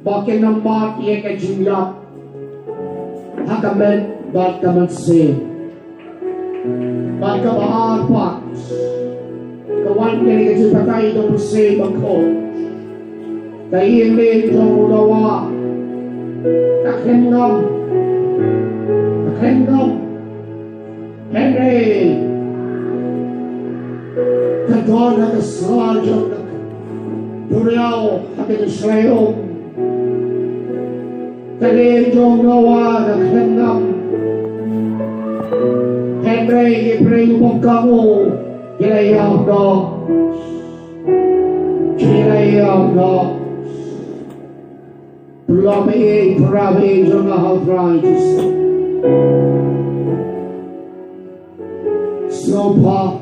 Bakin ng mati ka jinglap hakamen bat kaman se bat ka baarpat kawan kini ka jipatay do se bangko kayin le jong lawa takhenam Henry kadon na sarjo duriao hakin israel Kali jong nawa naghenam Henry Ibrahim Bongkamu Kilayang do Prabi jong nahal jisu Snowpa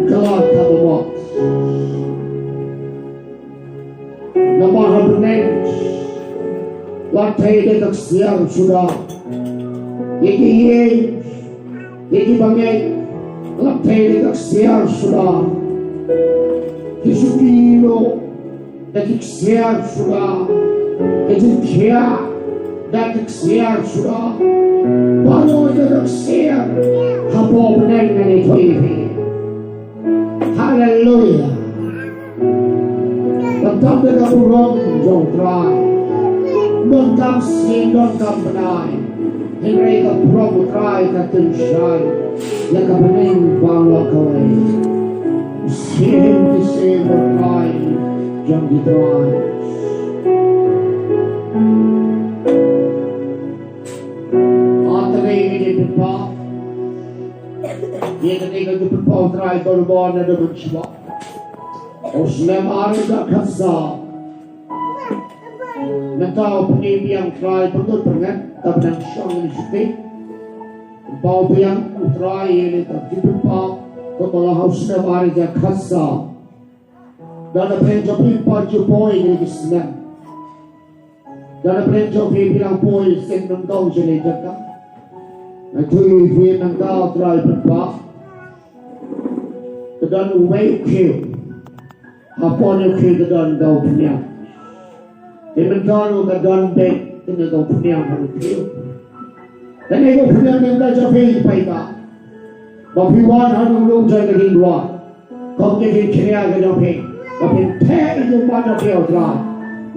Kalat kabamot Namaha Brunei Latai dekat siang sudah Yeki bangai Latai dekat siang sudah Kisukilo dekat siang sudah Kisukya dekat siang sudah Baru dekat siang Habo Brunei nani toivi Hallelujah Tentang dengan urang jong try non kam sin non kam benai Henry ka promo try ka tension ya ka bening bangla kawai sin to say what try jong di try atray ni pipa ye ka ni ka pipa try ko bon na do chwa उसमें मारे का खस्सा नताओ penipiang try betul pengen tabang syong ni sini bau piang try ini terjepit pak kepala usme mare ka khassa dan penjopi pajupoi ni kisnan dan penjopi bilang poi sen nong jele jaka na tui fi nang tao try pak dan wait kill Hapon yung kagadan daw punya. Imentaro gadan bek tina daw punya manutil. Dan ego punya nenda japi paita. Bapiwan hanung lung jay naging dua. Kung naging kiniya gajapi. Kapin te yung mana kiyo tra.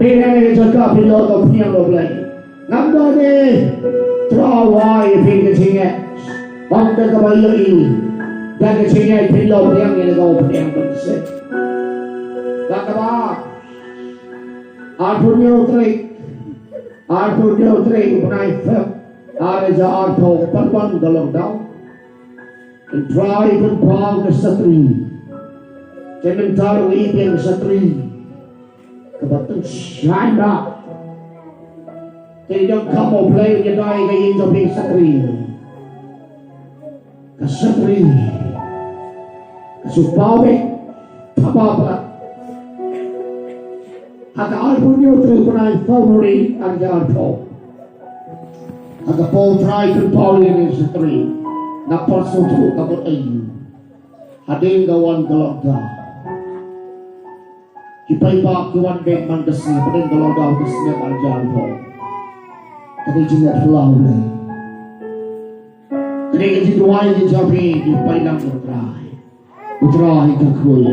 Pina naging jaka pilo daw punya doblay. Nanda ni trawai pingatinga. Bangda kabayo ini. Dan katinga pilo yang ini daw punya manusil. Lakaba Arthur Utri Benai Feb Arja Arthur Panpan Galang Dao and tribe and proud the Satri Cementar Libian Satri Kabatang Shanda They don't come or play with your dying into being Satri Kasatri Kasupawe Tababla Aga Arpunyo through Kunai Fomori and Arpo. Aga Paul tried to Pauline is 3. Na person to about ayu. Hading the one galogda. He pay back the one big man to see, but in the logda to snap and Arpo. Kadijing at Lawley. Kadijing to wine the Jabi, you pay down to dry. You dry the cool.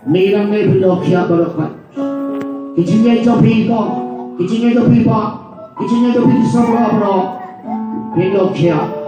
Nilang may pinokya barakat. Kicingay jopi ko, kicingay jopi pa, kicingay jopi sa bro, pinokya.